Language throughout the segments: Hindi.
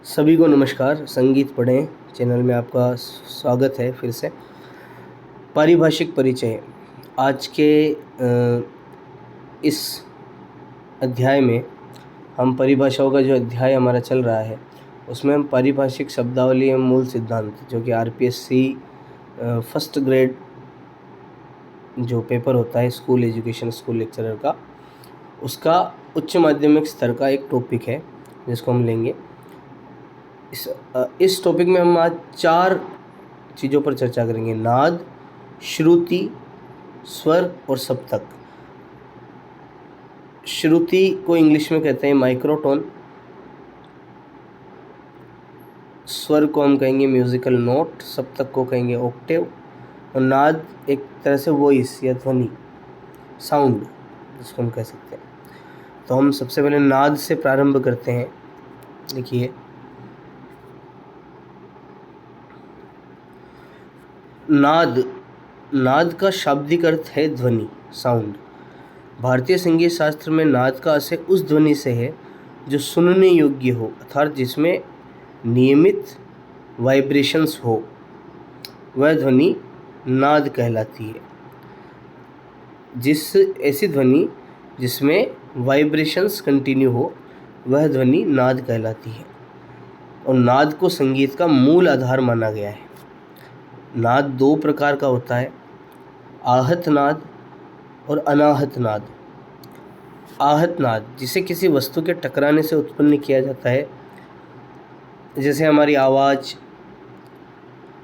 सभी को नमस्कार। संगीत पढ़ें चैनल में आपका स्वागत है। फिर से पारिभाषिक परिचय। आज के इस अध्याय में हम परिभाषाओं का जो अध्याय हमारा चल रहा है उसमें हम पारिभाषिक शब्दावली एवं मूल सिद्धांत, जो कि आरपीएससी फर्स्ट ग्रेड जो पेपर होता है स्कूल एजुकेशन स्कूल लेक्चरर का, उसका उच्च माध्यमिक स्तर का एक टॉपिक है जिसको हम लेंगे। इस टॉपिक में हम आज 4 चीज़ों पर चर्चा करेंगे: नाद, श्रुति, स्वर और सप्तक। श्रुति को इंग्लिश में कहते हैं माइक्रोटोन, स्वर को हम कहेंगे म्यूजिकल नोट, सप्तक को कहेंगे ऑक्टेव, और नाद एक तरह से वॉइस या ध्वनि, साउंड जिसको हम कह सकते हैं। तो हम सबसे पहले नाद से प्रारंभ करते हैं। देखिए, नाद का शाब्दिक अर्थ है ध्वनि, साउंड। भारतीय संगीत शास्त्र में नाद का आशय उस ध्वनि से है जो सुनने योग्य हो, अर्थात जिसमें नियमित वाइब्रेशंस हो, वह ध्वनि नाद कहलाती है। ऐसी ध्वनि जिसमें वाइब्रेशंस कंटिन्यू हो, वह ध्वनि नाद कहलाती है। और नाद को संगीत का मूल आधार माना गया है। नाद 2 प्रकार का होता है: आहत नाद और अनाहत नाद। आहत नाद जिसे किसी वस्तु के टकराने से उत्पन्न किया जाता है, जैसे हमारी आवाज़।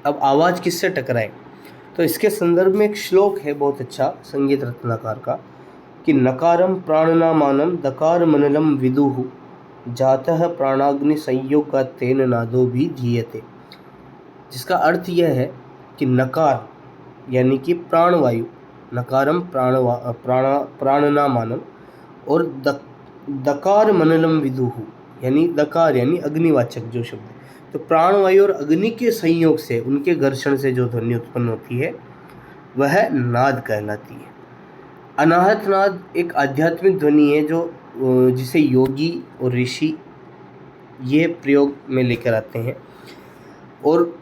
अब आवाज़ किससे टकराए, तो इसके संदर्भ में एक श्लोक है बहुत अच्छा संगीत रत्नाकर का कि नकारम प्राणनामानम दकार मनलम विदुः जातः प्राणाग्नि संयोग का तेन नादो भी धीयते। जिसका अर्थ यह है कि नकार यानी कि प्राणवायु, नकारम प्राणनामानम, और दकार मनलम विदुः यानी दकार यानी अग्निवाचक जो शब्द है। तो प्राणवायु और अग्नि के संयोग से, उनके घर्षण से जो ध्वनि उत्पन्न होती है वह नाद कहलाती है। अनाहत नाद एक आध्यात्मिक ध्वनि है जो जिसे योगी और ऋषि ये प्रयोग में लेकर आते हैं, और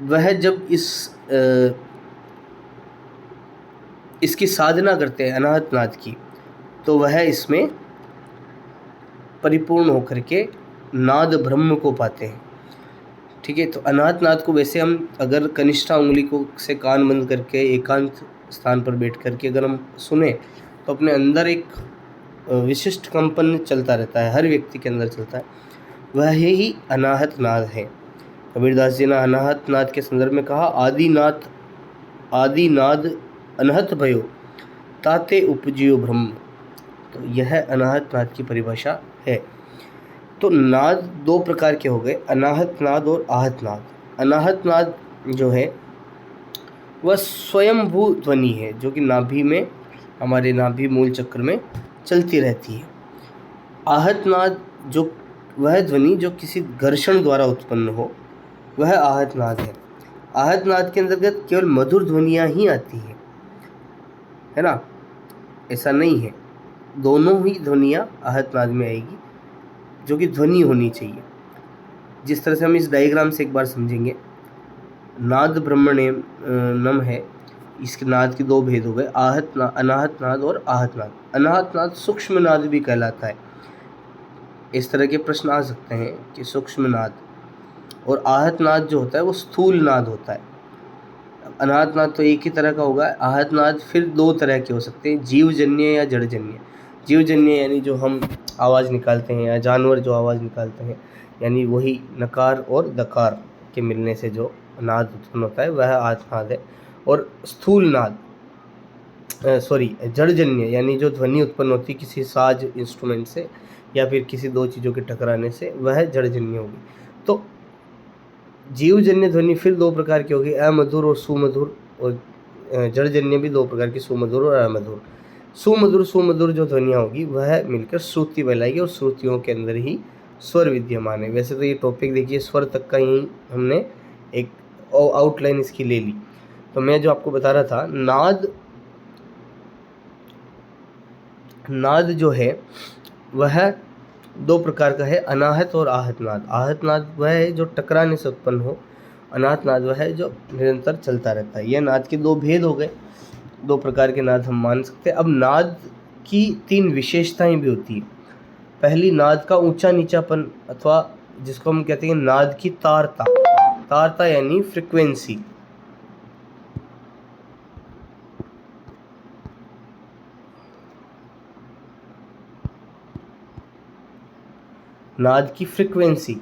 वह जब इसकी साधना करते हैं अनाहत नाद की, तो वह इसमें परिपूर्ण होकर के नाद ब्रह्म को पाते हैं। ठीक है। तो अनाहत नाद को वैसे हम अगर कनिष्ठा उंगली को से कान बंद करके एकांत स्थान पर बैठ करके अगर हम सुने तो अपने अंदर एक विशिष्ट कंपन चलता रहता है, हर व्यक्ति के अंदर चलता है। वह ही अनाहत नाद है। कबीरदास जी ने अनाहत नाद के संदर्भ में कहा, आदि नाद अनहत भयो ताते उपजियो ब्रह्म। तो यह अनाहत नाद की परिभाषा है। तो नाद 2 प्रकार के हो गए, अनाहत नाद और आहत नाद। अनाहत नाद जो है वह स्वयंभू ध्वनि है जो कि नाभि में, हमारे नाभि मूल चक्र में चलती रहती है। आहत नाद जो वह ध्वनि जो किसी घर्षण द्वारा उत्पन्न हो, वह आहत नाद है। आहत नाद के अंतर्गत केवल मधुर ध्वनियाँ ही आती है ना, ऐसा नहीं है। दोनों ही ध्वनियाँ आहत नाद में आएगी, जो कि ध्वनि होनी चाहिए। जिस तरह से हम इस डायग्राम से एक बार समझेंगे, नाद ब्रह्मण्यम है, इसके नाद के 2 भेद हो गए, अनाहत नाद और आहत नाद। अनाहत नाद सूक्ष्म नाद भी कहलाता है। इस तरह के प्रश्न आ सकते हैं कि सूक्ष्म नाद और आहत नाद जो होता है वो स्थूल नाद होता है। अनाहत नाद तो एक ही तरह का होगा। आहत नाद फिर 2 तरह के हो सकते हैं, जीवजन्य या जड़जन्य। जीवजन्य यानी जो हम आवाज़ निकालते हैं या जानवर जो आवाज़ निकालते हैं, यानी वही नकार और दकार के मिलने से जो नाद उत्पन्न होता है वह आहत नाद है। और स्थूल नाद जड़जन्य यानी जो ध्वनि उत्पन्न होती है किसी साज इंस्ट्रूमेंट से या फिर किसी 2 चीज़ों के टकराने से, वह जड़जन्य होगी। तो जीवजन्य ध्वनि फिर 2 प्रकार की होगी, अमधुर और सुमधुर। और जड़जन्य भी 2 प्रकार की, सुमधुर और अमधुर। सुमधुर जो ध्वनियाँ होगी वह मिलकर श्रुति बहलाएगी, और श्रुतियों के अंदर ही स्वर विद्यमान है। वैसे तो ये टॉपिक देखिए स्वर तक का ही हमने एक आउटलाइन इसकी ले ली। तो मैं जो आपको बता रहा था, नाद जो है वह दो प्रकार का है, अनाहत और आहत नाद। आहत नाद वह है जो टकराने से उत्पन्न हो, अनाहत नाद वह है जो निरंतर चलता रहता है। यह नाद के दो भेद हो गए, दो प्रकार के नाद हम मान सकते हैं। अब नाद की तीन विशेषताएं भी होती है। पहली, नाद का ऊंचा नीचापन, अथवा जिसको हम कहते हैं नाद की तारता। तारता यानी फ्रीक्वेंसी। नाद की फ्रीक्वेंसी।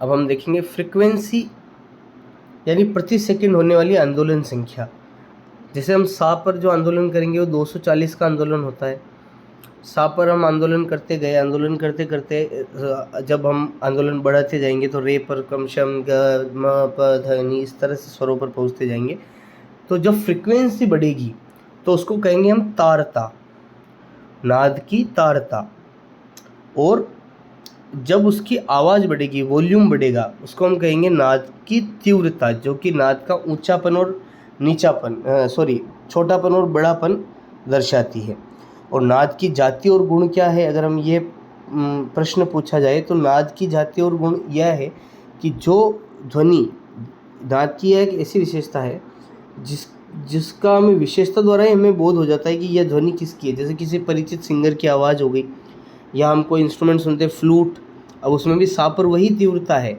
अब हम देखेंगे फ्रीक्वेंसी यानी प्रति सेकंड होने वाली आंदोलन संख्या। जैसे हम सा पर जो आंदोलन करेंगे वो 240 का आंदोलन होता है। सा पर हम आंदोलन करते गए, आंदोलन करते करते जब हम आंदोलन बढ़ाते जाएंगे तो रे पर कम शम ग म प ध नि इस तरह से स्वरों पर पहुंचते जाएंगे। तो जब फ्रीक्वेंसी बढ़ेगी तो उसको कहेंगे हम तारता, नाद की तारता। और जब उसकी आवाज़ बढ़ेगी, वॉल्यूम बढ़ेगा, उसको हम कहेंगे नाद की तीव्रता, जो कि नाद का ऊंचापन और नीचापन छोटापन और बड़ापन दर्शाती है। और नाद की जाति और गुण क्या है, अगर हम ये प्रश्न पूछा जाए तो नाद की जाति और गुण यह है कि जो ध्वनि, नाद की एक ऐसी विशेषता है जिसका हमें विशेषता द्वारा ही हमें बोध हो जाता है कि यह ध्वनि किसकी है। जैसे किसी परिचित सिंगर की आवाज़ हो गई, या हम कोई इंस्ट्रूमेंट सुनते हैं फ्लूट, अब उसमें भी सा पर वही तीव्रता है,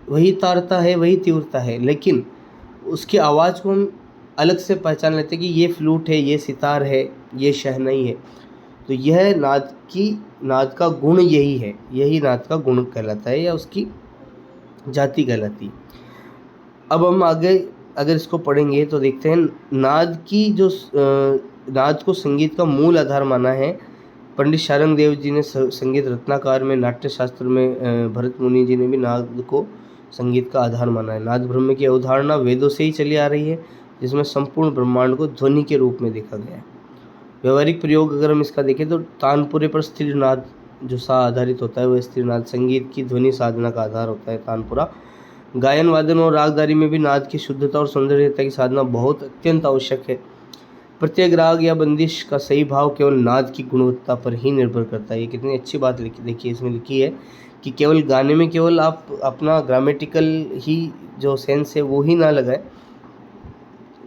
वही तारता है, वही तीव्रता है, लेकिन उसकी आवाज़ को हम अलग से पहचान लेते हैं कि ये फ्लूट है, ये सितार है, ये शहनाई है। तो यह नाद का गुण यही है, यही नाद का गुण कहलाता है या उसकी जाति कहलाती है। अब हम आगे अगर इसको पढ़ेंगे तो देखते हैं नाद को संगीत का मूल आधार माना है। पंडित शारंग देव जी ने संगीत रत्नाकार में, नाट्य शास्त्र में भरत मुनि जी ने भी नाद को संगीत का आधार माना है। नाद ब्रह्म की अवधारणा वेदों से ही चली आ रही है, जिसमें संपूर्ण ब्रह्मांड को ध्वनि के रूप में देखा गया है। व्यवहारिक प्रयोग अगर हम इसका देखें तो तानपुरे पर स्थिर नाद जो सा आधारित होता है वह स्थिर नाद संगीत की ध्वनि साधना का आधार होता है, तानपुरा। गायन वादन और रागदारी में भी नाद की शुद्धता और सौंदर्यता की साधना बहुत अत्यंत आवश्यक है। प्रत्येक राग या बंदिश का सही भाव केवल नाद की गुणवत्ता पर ही निर्भर करता है। ये कितनी अच्छी बात देखिए इसमें लिखी है कि केवल गाने में केवल आप अपना ग्रामेटिकल ही जो सेंस है वो ही ना लगाएं,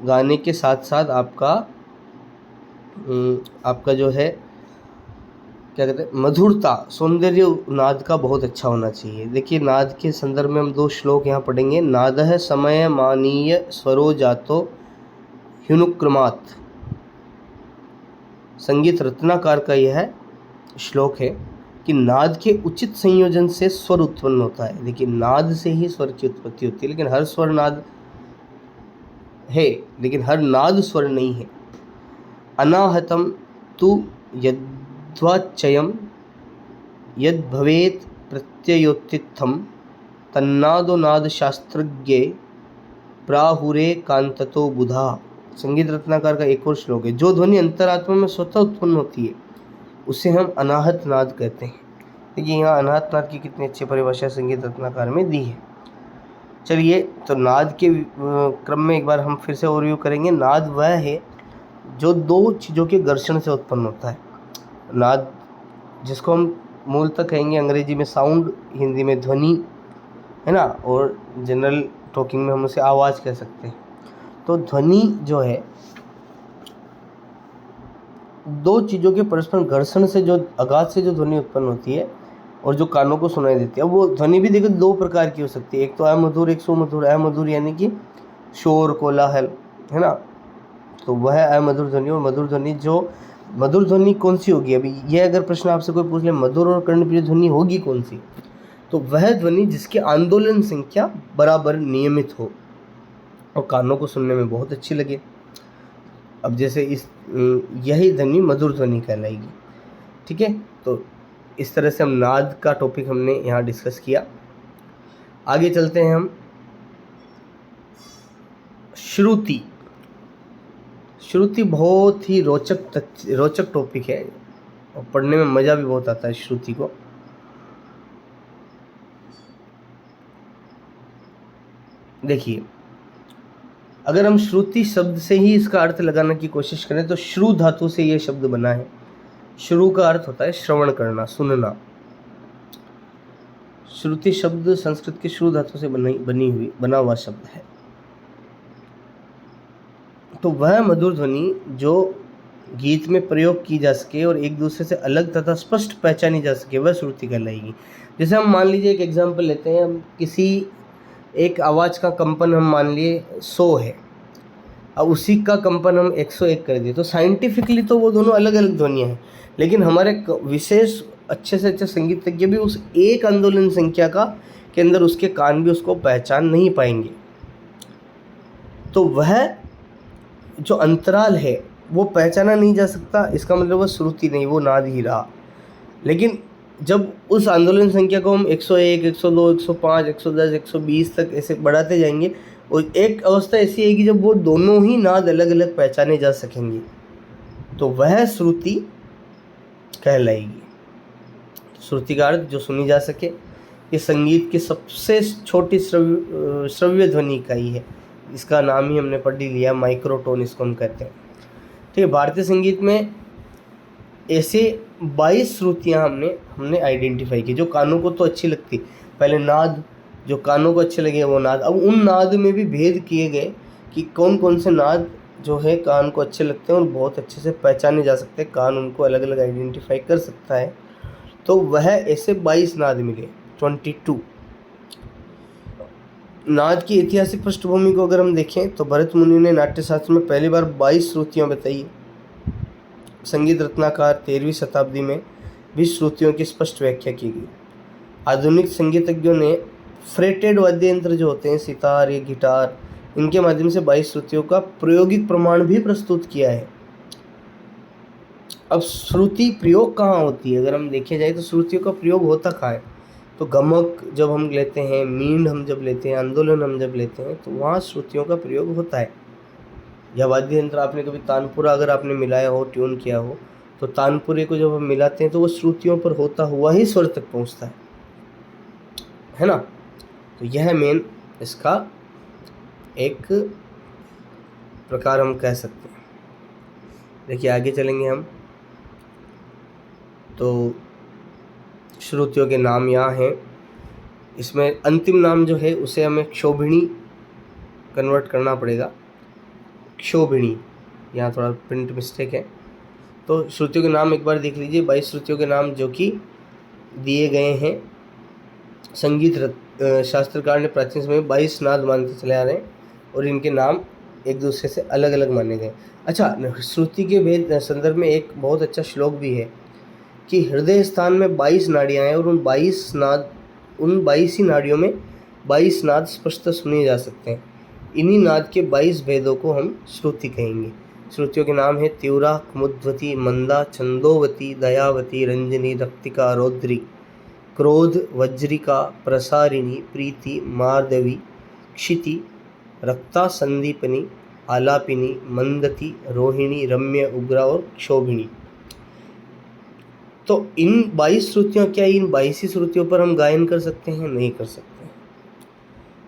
गाने के साथ साथ आपका जो है क्या कहते हैं मधुरता, सौंदर्य नाद का बहुत अच्छा होना चाहिए। देखिए नाद के संदर्भ में हम दो श्लोक यहाँ पढ़ेंगे। नादः समय मानीय स्वरो जातो ह्युनुक्रमात्। संगीत रत्नाकार का यह श्लोक है कि नाद के उचित संयोजन से स्वर उत्पन्न होता है। देखिए नाद से ही स्वर की उत्पत्ति होती है, लेकिन हर स्वर नाद है, लेकिन हर नाद स्वर नहीं है। अनाहतम तु यद्वाच्यम यद भवेत प्रत्ययोत्थितम तन्नादो नाद शास्त्रज्ञे प्राहुरे कांततो बुधा। संगीत रत्नाकर का एक और श्लोक है। जो ध्वनि अंतरात्मा में स्वतः उत्पन्न होती है उसे हम अनाहत नाद कहते हैं। देखिए यहाँ अनाहत नाद की कितनी अच्छी परिभाषा संगीत रत्नाकर में दी है। चलिए तो नाद के क्रम में एक बार हम फिर से ओवरव्यू करेंगे। नाद वह है जो दो चीज़ों के घर्षण से उत्पन्न होता है। नाद जिसको हम मूलतः कहेंगे अंग्रेजी में साउंड, हिंदी में ध्वनि, है ना, और जनरल टॉकिंग में हम उसे आवाज़ कह सकते हैं। तो ध्वनि जो है दो चीज़ों के परस्पर घर्षण से जो आघात से जो ध्वनि उत्पन्न होती है और जो कानों को सुनाई देती है। अब वो ध्वनि भी देखो दो प्रकार की हो सकती है, एक तो अमधुर, एक सुमधुर। अमधुर यानी कि शोर, कोलाहल, है ना, तो वह अमधुर ध्वनि। और मधुर ध्वनि, जो मधुर ध्वनि कौन सी होगी? अभी ये अगर प्रश्न आपसे कोई पूछ ले मधुर और कर्णप्रिय ध्वनि होगी कौन सी, तो वह ध्वनि जिसकी आंदोलन संख्या बराबर नियमित हो और कानों को सुनने में बहुत अच्छी लगे। अब जैसे यही ध्वनि मधुर ध्वनि कहलाएगी। ठीक है, तो इस तरह से हम नाद का टॉपिक हमने यहाँ डिस्कस किया। आगे चलते हैं हम श्रुति। श्रुति बहुत ही रोचक टॉपिक है और पढ़ने में मज़ा भी बहुत आता है श्रुति को। देखिए अगर हम श्रुति शब्द से ही इसका अर्थ लगाने की कोशिश करें तो श्रु धातु से यह शब्द बना है। श्रु का अर्थ होता है श्रवण करना, सुनना। श्रुति शब्द संस्कृत के श्रु धातु से बना हुआ शब्द है। तो वह मधुर ध्वनि जो गीत में प्रयोग की जा सके और एक दूसरे से अलग तथा स्पष्ट पहचानी जा सके, वह श्रुति कहलाएगी। जैसे हम मान लीजिए एक एग्जाम्पल लेते हैं, हम किसी एक आवाज़ का कंपन हम मान लिए 100 है, अब उसी का कंपन हम 101 कर दिए, तो साइंटिफिकली तो वो दोनों अलग अलग ध्वनियाँ हैं, लेकिन हमारे विशेष अच्छे से अच्छे संगीतज्ञ भी उस एक आंदोलन संख्या का के अंदर उसके कान भी उसको पहचान नहीं पाएंगे। तो वह जो अंतराल है वो पहचाना नहीं जा सकता, इसका मतलब वो श्रुति नहीं, वो नाद ही रहा। लेकिन जब उस आंदोलन संख्या को हम 101, 102, 105, 110, 120 तक ऐसे बढ़ाते जाएंगे, और एक अवस्था ऐसी आएगी जब वो दोनों ही नाद अलग अलग पहचाने जा सकेंगे, तो वह श्रुति कहलाएगी। श्रुति का अर्थ जो सुनी जा सके। ये संगीत की सबसे छोटी श्रव्य ध्वनि इकाई है, इसका नाम ही हमने पढ़ लिया, माइक्रोटोन इसको हम कहते हैं। ठीक है, भारतीय संगीत में ऐसे 22 श्रुतियाँ हमने आइडेंटिफाई की जो कानों को तो अच्छी लगती। पहले नाद जो कानों को अच्छे लगे वो नाद, अब उन नाद में भी भेद किए गए कि कौन कौन से नाद जो है कान को अच्छे लगते हैं और बहुत अच्छे से पहचाने जा सकते हैं, कान उनको अलग अलग आइडेंटिफाई कर सकता है। तो वह ऐसे 22 नाद मिले, 22। नाद की ऐतिहासिक पृष्ठभूमि को अगर हम देखें तो भरत मुनि ने नाट्यशास्त्र में पहली बार 22 श्रुतियाँ बताई। संगीत रत्नाकार 13वीं शताब्दी में 20 श्रुतियों की स्पष्ट व्याख्या की गई। आधुनिक संगीतज्ञों ने फ्रेटेड वाद्य यंत्र जो होते हैं, सितार या गिटार, इनके माध्यम से 22 श्रुतियों का प्रायोगिक प्रमाण भी प्रस्तुत किया है। अब श्रुति प्रयोग कहाँ होती है, अगर हम देखे जाए तो श्रुतियों का प्रयोग होता कहाँ है, तो गमक जब हम लेते हैं, मींड हम जब लेते हैं, आंदोलन हम जब लेते हैं, तो वहाँ श्रुतियों का प्रयोग होता है। या वाद्य यंत्र आपने कभी तानपुरा अगर आपने मिलाया हो, ट्यून किया हो, तो तानपुरे को जब हम मिलाते हैं तो वो श्रुतियों पर होता हुआ ही स्वर तक पहुँचता है ना। तो यह मेन इसका एक प्रकार हम कह सकते हैं। देखिए आगे चलेंगे हम, तो श्रुतियों के नाम यहाँ हैं। इसमें अंतिम नाम जो है उसे हमें क्षोभिणी कन्वर्ट करना पड़ेगा, क्षोभिणी, यहाँ थोड़ा प्रिंट मिस्टेक है। तो श्रुतियों के नाम एक बार देख लीजिए, 22 श्रुतियों के नाम जो कि दिए गए हैं। संगीत शास्त्रकार ने प्राचीन समय में 22 नाद मानते चले आ रहे हैं और इनके नाम एक दूसरे से अलग अलग माने गए। अच्छा, श्रुति के भेद संदर्भ में एक बहुत अच्छा श्लोक भी है कि हृदय स्थान में 22 नाड़ियाँ हैं और उन 22 ही नाड़ियों में 22 नाद स्पष्ट सुने जा सकते हैं। इन्हीं नाद के 22 भेदों को हम श्रुति कहेंगे। श्रुतियों के नाम है तीव्रा, कुमुद्वती, मंदा, छंदोवती, दयावती, रंजनी, रक्तिका, रौद्री, क्रोध, वज्रिका, प्रसारिणी, प्रीति, मार्दवी, क्षिति, रक्ता, संदीपनी, आलापिनी, मंदती, रोहिणी, रम्य, उग्रा और क्षोभिणी। तो इन 22 श्रुतियों, क्या इन 22 ही श्रुतियों पर हम गायन कर सकते हैं? नहीं कर सकते।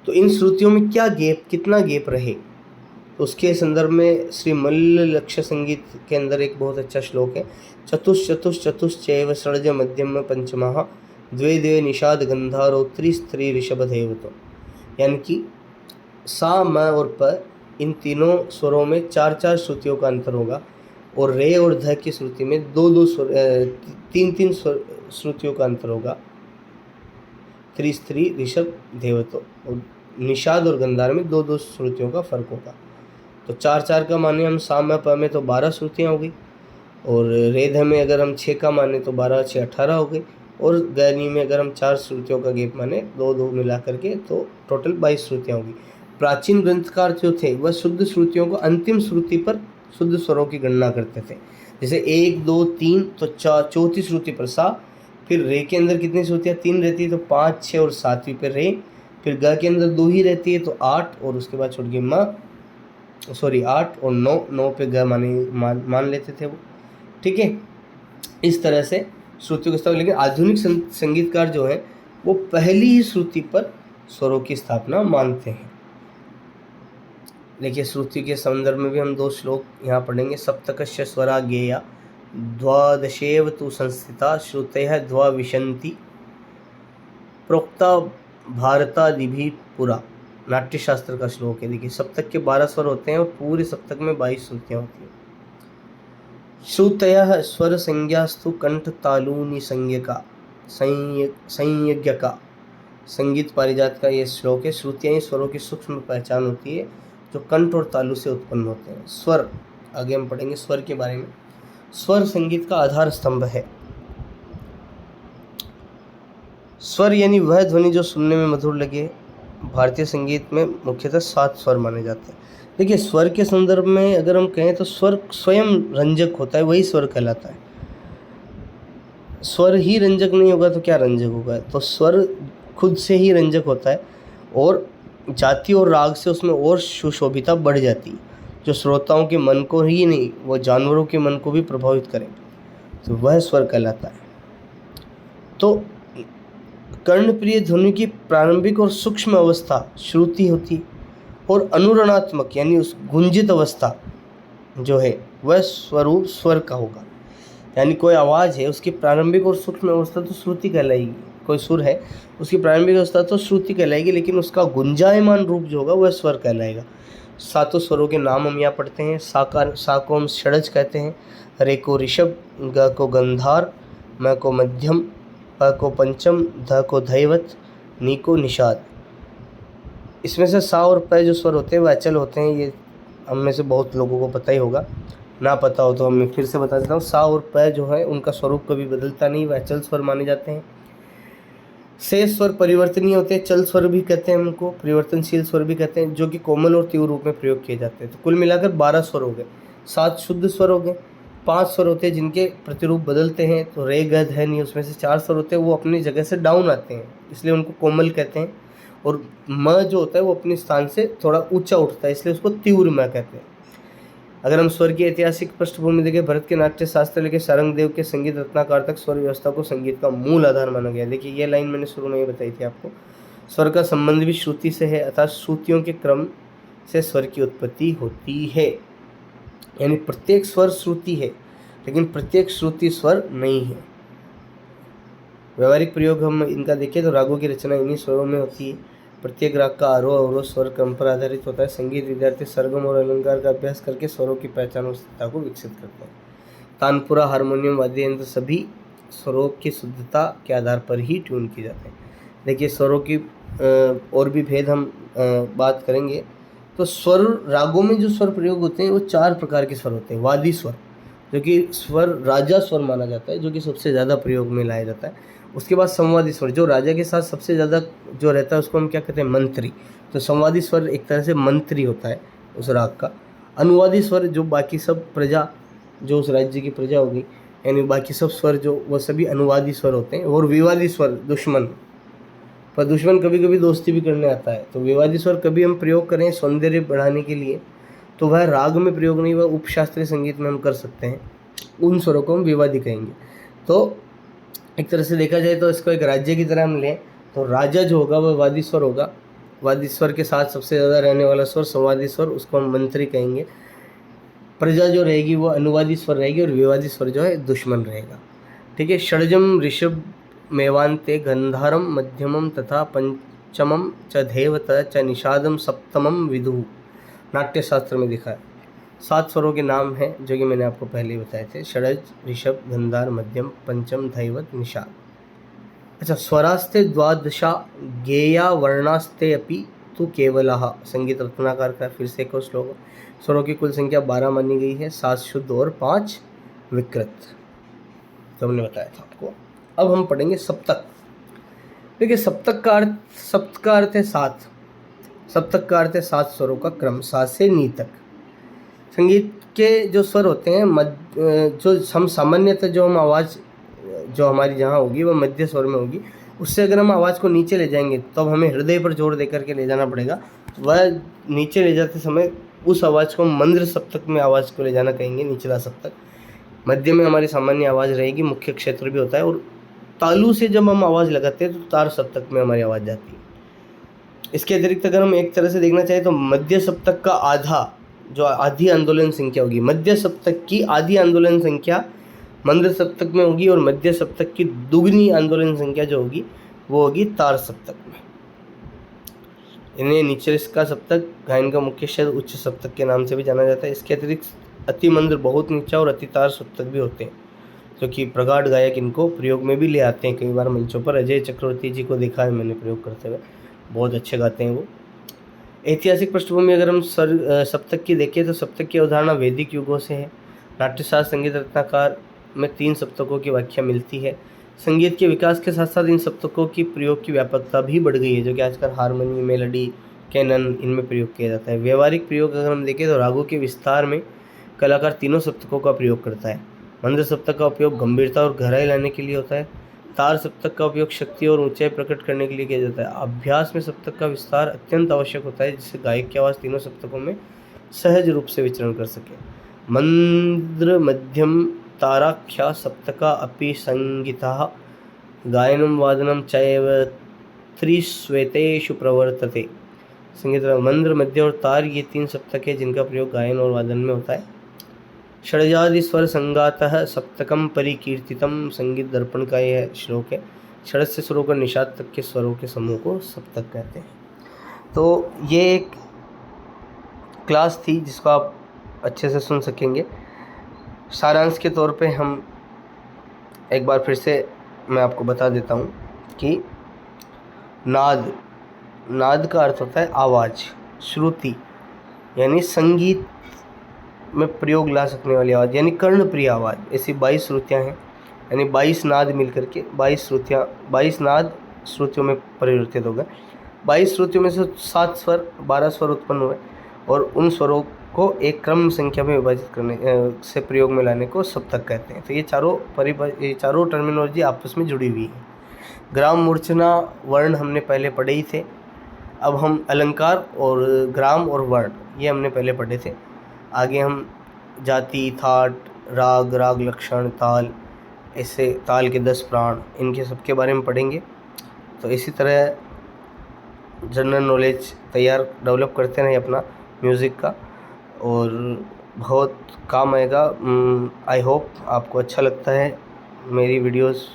तो इन श्रुतियों में क्या गैप, कितना गैप रहे, तो उसके संदर्भ में श्री मल्ल लक्ष्य संगीत के अंदर एक बहुत अच्छा श्लोक है, चतुश्चैव षड्ज मध्यम पंचमः द्वे द्वे निषाद गंधारो त्रिस्त्री ऋषभ देवतो। यानी कि सा, म और प, इन तीनों स्वरों में 4-4 श्रुतियों का अंतर होगा, और रे और ध की श्रुति में 3-3 श्रुतियों का अंतर होगा। त्रिस्त्री ऋषभ देवतो, और निषाद और गंधार में 2-2 श्रुतियों का फर्क होगा। तो 4-4 का माने हम सा म प में तो 12 श्रुतियाँ हो गई, और रेध में अगर हम 6 का माने तो 12-6 18 हो गई, और गैनी में अगर हम 4 श्रुतियों का गैप माने 2-2 मिला करके तो टोटल 22 श्रुतियाँ होगी। प्राचीन ग्रंथकार जो थे वह शुद्ध श्रुतियों को अंतिम श्रुति पर शुद्ध स्वरों की गणना करते थे। जैसे 1, 2, 3 तो चौथी श्रुति पर सा, फिर रे के अंदर कितनी श्रुतियाँ 3 रहती है तो 5, 6 और 7वीं पर रे, फिर ग के अंदर 2 ही रहती है तो 8, और उसके बाद छोड़ के 8 और 9 पे ग मान लेते थे वो। ठीक है, इस तरह से श्रुतियों की स्थापना। लेकिन आधुनिक संगीतकार जो है वो पहली ही श्रुति पर स्वरों की स्थापना मानते हैं। देखिए श्रुति के संदर्भ में भी हम 2 श्लोक यहाँ पढ़ेंगे। सप्तकस्य स्वरा गेया द्वादशेव तु संस्थिता श्रुतयः द्वाविशन्ति प्रोक्ता भारतादिभिः पुरा। नाट्यशास्त्र का श्लोक है। देखिए सप्तक के 12 स्वर होते हैं और पूरे सप्तक में 22 श्रुतियाँ होती हैं। श्रुतयः स्वर संज्ञास्तु कंठ तालूनि संज्ञका संयज्ञका। संगीत पारिजात का ये श्लोक है। श्रुतियाँ स्वरों की सूक्ष्म पहचान होती है जो कंठ और तालु से उत्पन्न होते हैं। स्वर, आगे हम पढ़ेंगे स्वर के बारे में। स्वर संगीत का आधार स्तंभ है। स्वर यानी वह ध्वनि जो सुनने में मधुर लगे। भारतीय संगीत में मुख्यतः 7 स्वर माने जाते हैं। देखिए स्वर के संदर्भ में अगर हम कहें तो स्वर स्वयं रंजक होता है, वही स्वर कहलाता है। स्वर ही रंजक नहीं होगा तो क्या रंजक होगा। तो स्वर खुद से ही रंजक होता है और जाति और राग से उसमें और सुशोभिता बढ़ जाती है, जो श्रोताओं के मन को ही नहीं वो जानवरों के मन को भी प्रभावित करे, तो वह स्वर कहलाता है। तो कर्णप्रिय ध्वनि की प्रारंभिक और सूक्ष्म अवस्था श्रुति होती और अनुरणात्मक यानी उस गुंजित अवस्था जो है वह स्वरूप स्वर का होगा। यानी कोई आवाज़ है उसकी प्रारंभिक और सूक्ष्म अवस्था तो श्रुति कहलाएगी। कोई सुर है उसकी प्रारंभिक अवस्था तो श्रुति कहलाएगी, लेकिन उसका गुंजायमान रूप जो होगा वह स्वर कहलाएगा। 7 स्वरों के नाम हम यहाँ पढ़ते हैं। सा को हम षडज कहते हैं, रे को ऋषभ, ग को गंधार, म को मध्यम, प को पंचम, ध को धैवत, नी को निषाद। इसमें से सा और प जो स्वर होते हैं वह अचल होते हैं। ये हम में से बहुत लोगों को पता ही होगा, ना पता हो तो हम फिर से बता देता हूँ। सा और प जो है उनका स्वरूप कभी बदलता नहीं, वह अचल स्वर माने जाते हैं। शेष स्वर परिवर्तनीय होते हैं, चल स्वर भी कहते हैं उनको, परिवर्तनशील स्वर भी कहते हैं, जो कि कोमल और तीव्र रूप में प्रयोग किए जाते हैं। तो कुल मिलाकर 12 स्वर हो गए। 7 शुद्ध स्वर हो गए। 5 स्वर होते हैं जिनके प्रतिरूप बदलते हैं, तो रे ग ध नि। उसमें से 4 स्वर होते हैं वो अपनी जगह से डाउन आते हैं, इसलिए उनको कोमल कहते हैं। और म जो होता है वो अपने स्थान से थोड़ा ऊंचा उठता है, इसलिए उसको तीव्र म कहते हैं। अगर हम स्वर की ऐतिहासिक पृष्ठभूमि देखें, भरत के नाट्य शास्त्र लेके सारंगदेव के संगीत रत्नाकर तक स्वर व्यवस्था को संगीत का मूल आधार माना गया। देखिए ये लाइन मैंने शुरू में ही बताई थी आपको। स्वर का संबंध भी श्रुति से है, अर्थात श्रुतियों के क्रम से स्वर की उत्पत्ति होती है। यानी प्रत्येक स्वर श्रुति है, लेकिन प्रत्येक श्रुति स्वर नहीं है। व्यवहारिक प्रयोग हम इनका देखें तो रागों की रचना इन्हीं स्वरों में होती है। प्रत्येक राग का आरोह अवरोह स्वर क्रम पर आधारित होता है। संगीत विद्यार्थी सरगम और अलंकार का अभ्यास करके स्वरों की पहचान और स्थिरता को विकसित करते हैं। तानपुरा, हारमोनियम, वाद्य यंत्र सभी स्वरों की शुद्धता के आधार पर ही ट्यून किए जाते हैं। देखिए स्वरों की और भी भेद हम बात करेंगे। तो स्वर रागों में जो स्वर प्रयोग होते हैं वो 4 प्रकार के स्वर होते हैं। वादी स्वर जो कि स्वर राजा स्वर माना जाता है, जो कि सबसे ज़्यादा प्रयोग में लाया जाता है। उसके बाद संवादी स्वर जो राजा के साथ सबसे ज़्यादा जो रहता है उसको हम क्या कहते हैं, मंत्री। तो संवादी स्वर एक तरह से मंत्री होता है उस राग का। अनुवादी स्वर जो बाकी सब प्रजा, जो उस राज्य की प्रजा होगी, यानी बाकी सब स्वर जो वो सभी अनुवादी स्वर होते हैं। और विवादी स्वर दुश्मन, पर दुश्मन कभी कभी दोस्ती भी करने आता है। तो विवादी स्वर कभी हम प्रयोग करें सौंदर्य बढ़ाने के लिए तो वह राग में प्रयोग नहीं, वह उपशास्त्रीय संगीत में हम कर सकते हैं। उन स्वरों को हम विवादी कहेंगे। तो एक तरह से देखा जाए तो इसको एक राज्य की तरह हम लें तो राजा जो होगा वह वादी स्वर होगा। वादी स्वर के साथ सबसे ज़्यादा रहने वाला स्वर संवादी स्वर, उसको हम मंत्री कहेंगे। प्रजा जो रहेगी वो अनुवादी स्वर रहेगी और विवादी स्वर जो है दुश्मन रहेगा। ठीक है। षडजम ऋषभ मेवांते गंधारम मध्यमम तथा पंचमम च धैवत च निषादम सप्तमम विदुः। नाट्यशास्त्र में दिखा है। 7 स्वरों के नाम हैं जो कि मैंने आपको पहले ही बताए थे। षडज, ऋषभ, गंधार, मध्यम, पंचम, धैवत, निषाद। अच्छा, स्वरास्ते द्वादशा गेया वर्णास्ते अपि तु केवलः। संगीत रत्नाकर का फिर से एक और श्लोक। स्वरों की कुल संख्या 12 मानी गई है, 7 शुद्ध और 5 विकृत, तो हमने बताया था आपको। अब हम पढ़ेंगे सप्तक। देखिए सप्तक का अर्थ है 7। सप्तक का अर्थ है 7 स्वरों का क्रम, 7 से नी तक। संगीत के जो स्वर होते हैं जो हम सामान्यतः जो हम आवाज़ जो हमारी जहाँ होगी वह मध्य स्वर में होगी। उससे अगर हम आवाज़ को नीचे ले जाएंगे तो अब हमें हृदय पर जोर देकर के ले जाना पड़ेगा। वह नीचे ले जाते समय उस आवाज़ को हम मंद्र सप्तक में आवाज़ को ले जाना कहेंगे, निचला सप्तक। मध्य में हमारी सामान्य आवाज़ रहेगी, मुख्य क्षेत्र भी होता है। और तालु से जब हम आवाज़ लगाते हैं तो तार सप्तक में हमारी आवाज़ जाती है। इसके अतिरिक्त अगर हम एक तरह से देखना चाहें तो मध्य सप्तक का आधा जो आधी आंदोलन संख्या होगी, मध्य सप्तक की आधी आंदोलन संख्या मंद्र सप्तक में होगी, और मध्य सप्तक की दुगनी आंदोलन संख्या जो होगी वो होगी तार सप्तक में। इन्हें निचरिस्का सप्तक, गायन का मुख्य शब्द उच्च सप्तक के नाम से भी जाना जाता है। इसके अतिरिक्त अति मंद्र, बहुत नीचा और अति तार सप्तक भी होते हैं, जो कि प्रगाढ़ गायक इनको प्रयोग में भी ले आते हैं कई बार मंचों पर। अजय चक्रवर्ती जी को देखा है मैंने प्रयोग करते हुए, बहुत अच्छे गाते हैं वो। ऐतिहासिक पृष्ठभूमि अगर हम सप्तक की देखें तो सप्तक की अवधारणा वैदिक युगों से है। नाट्यशास्त्र संगीत रत्नाकर में 3 सप्तकों की व्याख्या मिलती है। संगीत के विकास के साथ साथ इन सप्तकों की प्रयोग की व्यापकता भी बढ़ गई है, जो कि आजकल हारमोनी, मेलोडी, कैनन इनमें प्रयोग किया जाता है। व्यवहारिक प्रयोग अगर हम देखें तो रागों के विस्तार में कलाकार तीनों सप्तकों का प्रयोग करता है। मंद्र सप्तक का उपयोग गंभीरता और गहराई लाने के लिए होता है। तार सप्तक का उपयोग शक्ति और ऊंचाई प्रकट करने के लिए किया जाता है। अभ्यास में सप्तक का विस्तार अत्यंत आवश्यक होता है, जिससे गायक की आवाज़ तीनों सप्तकों में सहज रूप से विचरण कर सके। मंद्र मध्यम ताराख्या सप्तका अपि संगीतः गायनं वादनं चैव त्रिश्वेतेषु प्रवर्तते। संगीत मंद्र, मध्य और तार, ये 3 सप्तक है जिनका प्रयोग गायन और वादन में होता है। षड्जादि स्वर संगातः सप्तकम परिकीर्तितम, संगीत दर्पण का यह श्लोक है। षड से शुरू कर निषाद तक के स्वरों के समूह को सप्तक कहते हैं। तो ये एक क्लास थी जिसको आप अच्छे से सुन सकेंगे। सारांश के तौर पे हम एक बार फिर से मैं आपको बता देता हूँ कि नाद का अर्थ होता है आवाज़, श्रुति यानी संगीत में प्रयोग ला सकने वाली आवाज़, यानी कर्णप्रिय आवाज़। ऐसी 22 श्रुतियाँ हैं, यानी 22 नाद मिल करके 22 नाद श्रुतियों में परिवर्तित हो गए। 22 श्रुतियों में से 7 स्वर, 12 स्वर उत्पन्न हुए, और उन स्वरों को एक क्रम संख्या में विभाजित करने से प्रयोग में लाने को सप्तक कहते हैं। तो ये चारों टर्मिनोलॉजी आपस में जुड़ी हुई है। ग्राम, मूर्छना, वर्ण हमने पहले पढ़े ही थे। अब हम अलंकार और ग्राम और वर्ण ये हमने पहले पढ़े थे। आगे हम जाति, थाट, राग लक्षण, ताल, ऐसे ताल के 10 प्राण, इनके सबके बारे में पढ़ेंगे। तो इसी तरह जनरल नॉलेज डेवलप करते रहें अपना म्यूज़िक का, और बहुत काम आएगा। आई होप आपको अच्छा लगता है मेरी वीडियोस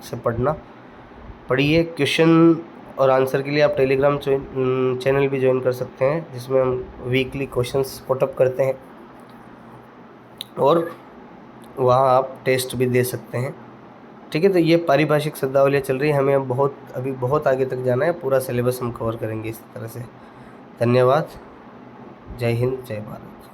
से पढ़िए। क्वेश्चन और आंसर के लिए आप टेलीग्राम चैनल भी ज्वाइन कर सकते हैं, जिसमें हम वीकली क्वेश्चंस पुटअप करते हैं, और वहाँ आप टेस्ट भी दे सकते हैं। ठीक है, तो ये पारिभाषिक शब्दावलियाँ चल रही है। हमें अभी बहुत आगे तक जाना है, पूरा सिलेबस हम कवर करेंगे इस तरह से। धन्यवाद। जय हिंद, जय भारत।